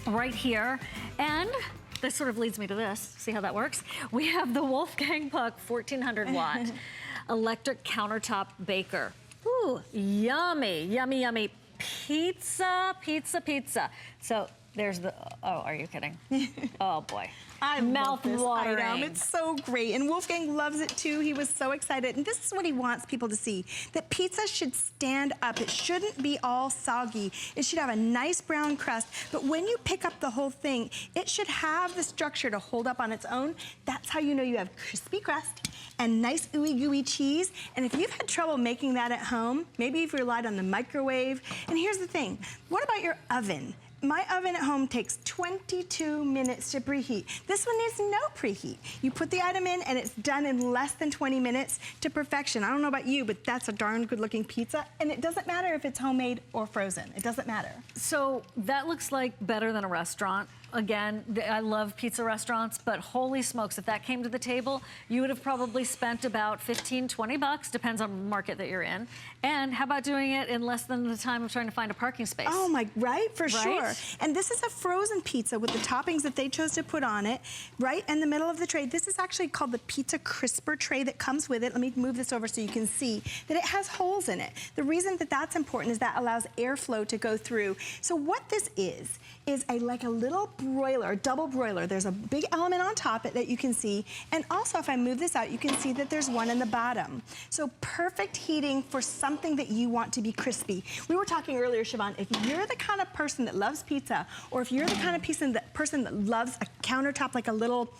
right here. And this sort of leads me to this. See how that works? We have the Wolfgang Puck 1400 watt electric countertop baker. Ooh, yummy, yummy, yummy. Pizza, pizza, pizza. So there's the, oh, are you kidding? Oh boy. I love this Mouth-watering. item. It's so great. And Wolfgang loves it too. He was so excited. And this is what he wants people to see, that pizza should stand up. It shouldn't be all soggy. It should have a nice brown crust. But when you pick up the whole thing, it should have the structure to hold up on its own. That's how you know you have crispy crust and nice ooey gooey cheese. And if you've had trouble making that at home, maybe you've relied on the microwave. And here's the thing, what about your oven? My oven at home takes 22 minutes to preheat. This one needs no preheat. You put the item in and it's done in less than 20 minutes to perfection. I don't know about you, but that's a darn good looking pizza. And it doesn't matter if it's homemade or frozen. It doesn't matter. So that looks like better than a restaurant. Again, I love pizza restaurants, but holy smokes, if that came to the table, you would have probably spent about 15, 20 bucks, depends on the market that you're in. And how about doing it in less than the time of trying to find a parking space? Oh my, right, for sure. And this is a frozen pizza with the toppings that they chose to put on it, right in the middle of the tray. This is actually called the pizza crisper tray that comes with it. Let me move this over so you can see that it has holes in it. The reason that that's important is that allows airflow to go through. So what this is like a little broiler, a double broiler. There's a big element on top that you can see. And also, if I move this out, you can see that there's one in the bottom. So perfect heating for something that you want to be crispy. We were talking earlier, Siobhan, if you're the kind of person that loves pizza, or if you're the kind of person that loves a countertop like a little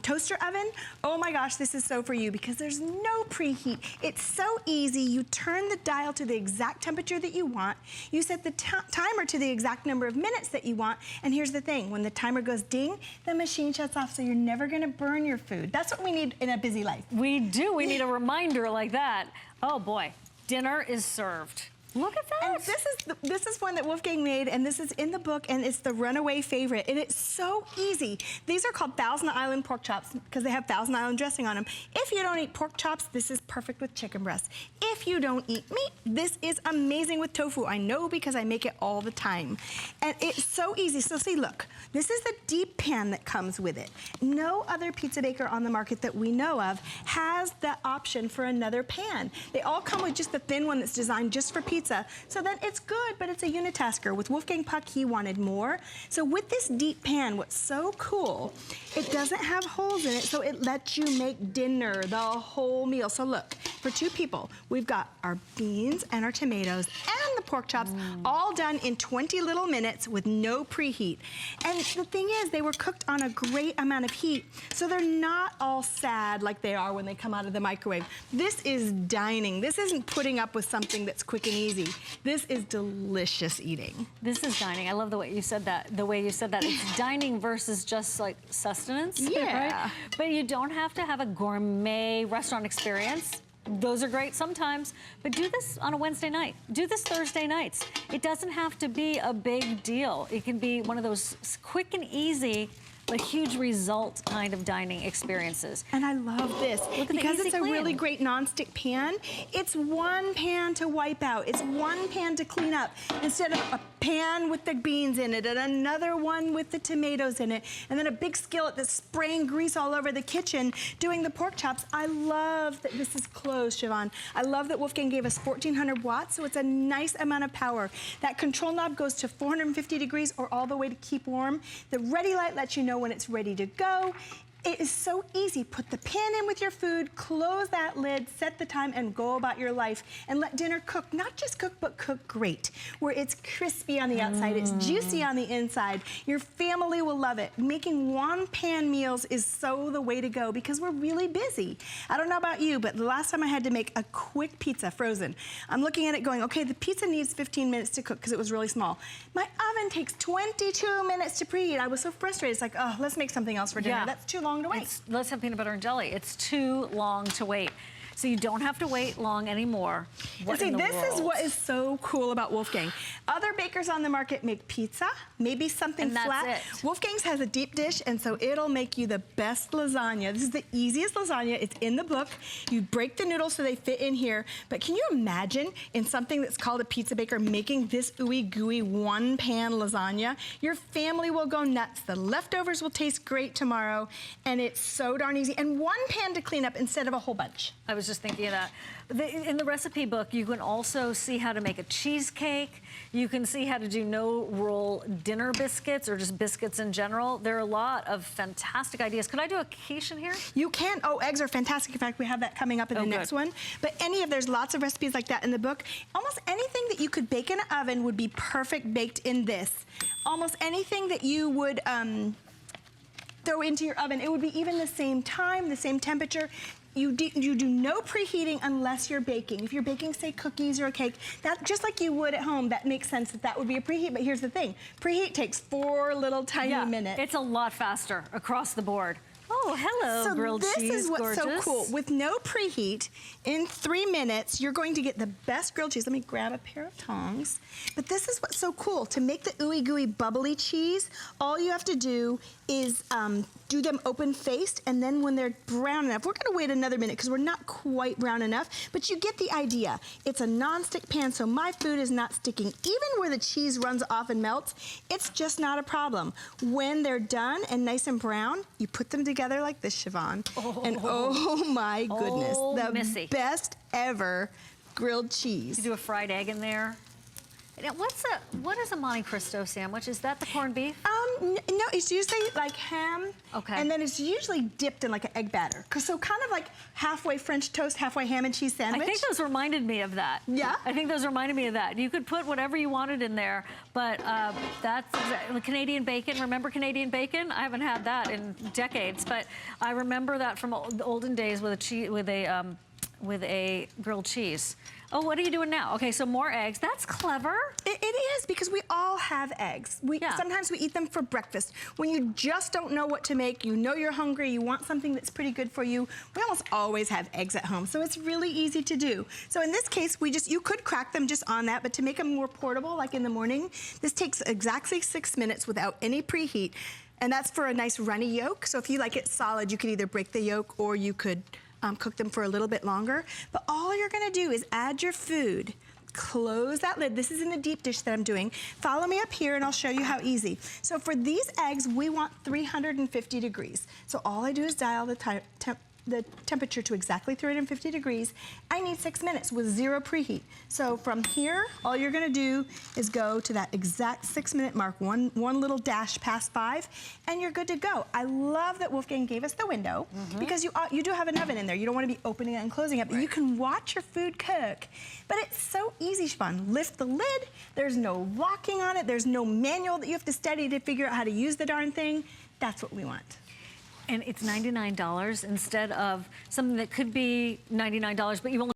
toaster oven, oh my gosh, this is so for you because there's no preheat. It's so easy. You turn the dial to the exact temperature that you want. You set the timer to the exact number of minutes that you want. And here's the thing, when the timer goes ding, the machine shuts off so you're never gonna burn your food. That's what we need in a busy life. We do, we need a reminder like that. Oh boy, dinner is served. Look at that. And this is one that Wolfgang made, and this is in the book, and it's the runaway favorite. And it's so easy. These are called Thousand Island pork chops because they have Thousand Island dressing on them. If you don't eat pork chops, this is perfect with chicken breast. If you don't eat meat, this is amazing with tofu. I know because I make it all the time. And it's so easy. So see, look, this is the deep pan that comes with it. No other pizza baker on the market that we know of has the option for another pan. They all come with just the thin one that's designed just for pizza. So then it's good, but it's a unitasker. With Wolfgang Puck, he wanted more. So with this deep pan, what's so cool, it doesn't have holes in it, so it lets you make dinner, the whole meal. So look, for two people, we've got our beans and our tomatoes and the pork chops all done in 20 little minutes with no preheat. And the thing is, they were cooked on a great amount of heat, so they're not all sad like they are when they come out of the microwave. This is dining. This isn't putting up with something that's quick and easy. This is delicious eating. This is dining. I love the way you said that. It's dining versus just like sustenance. Yeah. Right? But you don't have to have a gourmet restaurant experience. Those are great sometimes, but do this on a Wednesday night. Do this Thursday nights. It doesn't have to be a big deal. It can be one of those quick and easy but huge result kind of dining experiences. And I love this because it's a really great nonstick pan. It's one pan to wipe out. It's one pan to clean up instead of a pan with the beans in it and another one with the tomatoes in it and then a big skillet that's spraying grease all over the kitchen doing the pork chops. I love that this is closed, Siobhan. I love that Wolfgang gave us 1400 watts, so it's a nice amount of power. That control knob goes to 450 degrees or all the way to keep warm. The ready light lets you know when it's ready to go. It is so easy. Put the pan in with your food, close that lid, set the time, and go about your life. And let dinner cook. Not just cook, but cook great. Where it's crispy on the outside, it's juicy on the inside. Your family will love it. Making one-pan meals is so the way to go because we're really busy. I don't know about you, but the last time I had to make a quick pizza, frozen, I'm looking at it going, okay, the pizza needs 15 minutes to cook because it was really small. My oven takes 22 minutes to preheat. I was so frustrated. It's like, oh, let's make something else for dinner. Yeah. That's too long to wait. Let's have peanut butter and jelly. It's too long to wait. so you don't have to wait long anymore. What in the this is world? what is so cool about Wolfgang. Other bakers on the market make pizza, maybe something And that's flat. it. Wolfgang's has a deep dish, and so it'll make you the best lasagna. This is the easiest lasagna. It's in the book. You break the noodles so they fit in here. But can you imagine in something that's called a pizza baker making this ooey gooey one pan lasagna? Your family will go nuts. The leftovers will taste great tomorrow, and it's so darn easy. And one pan to clean up instead of a whole bunch. I was just thinking of that. In the recipe book, you can also see how to make a cheesecake. You can see how to do no-roll dinner biscuits or just biscuits in general. There are a lot of fantastic ideas. Could I do a quiche in here? You can. Oh, eggs are fantastic. In fact, we have that coming up in the next one. But there's lots of recipes like that in the book. Almost anything that you could bake in an oven would be perfect baked in this. Almost anything that you would throw into your oven, it would be even the same time, the same temperature. You do no preheating unless you're baking. If you're baking, say, cookies or a cake, that just like you would at home, that makes sense that would be a preheat. But here's the thing. Preheat takes 4 little tiny minutes. It's a lot faster across the board. Oh, hello, grilled cheese, So this is what's gorgeous. so cool. With no preheat, in 3 minutes, you're going to get the best grilled cheese. Let me grab a pair of tongs. But this is what's so cool. To make the ooey gooey bubbly cheese, all you have to do is do them open-faced, and then when they're brown enough, we're gonna wait another minute because we're not quite brown enough, but you get the idea. It's a non-stick pan, so my food is not sticking. Even where the cheese runs off and melts, it's just not a problem. When they're done and nice and brown, you put them together like this, Siobhan. And oh my goodness, the best ever grilled cheese. You do a fried egg in there. Now, what is a Monte Cristo sandwich? Is that the corned beef? No, it's usually like ham. Okay. And then it's usually dipped in like an egg batter. So kind of like halfway French toast, halfway ham and cheese sandwich. I think those reminded me of that. Yeah? I think those reminded me of that. You could put whatever you wanted in there, but that's exactly, Canadian bacon. Remember Canadian bacon? I haven't had that in decades, but I remember that from the olden days with a grilled cheese. Oh, what are you doing now? Okay, so more eggs. That's clever. It is, because we all have eggs. Sometimes we eat them for breakfast. When you just don't know what to make, you know you're hungry, you want something that's pretty good for you, we almost always have eggs at home, so it's really easy to do. So in this case, you could crack them just on that, but to make them more portable, like in the morning, this takes exactly 6 minutes without any preheat, and that's for a nice runny yolk. So if you like it solid, you could either break the yolk or you could cook them for a little bit longer. But all you're gonna do is add your food, close that lid. This is in the deep dish that I'm doing. Follow me up here and I'll show you how easy. So for these eggs, we want 350 degrees. So all I do is dial the temperature to exactly 350 degrees. I need 6 minutes with 0 preheat. So from here, all you're gonna do is go to that exact 6-minute mark, one little dash past 5, and you're good to go. I love that Wolfgang gave us the window, because you do have an oven in there. You don't wanna be opening it and closing it, but you can watch your food cook. But it's so easy, Siobhan. Lift the lid, there's no locking on it, there's no manual that you have to study to figure out how to use the darn thing. That's what we want. And it's $99 instead of something that could be $99, but you only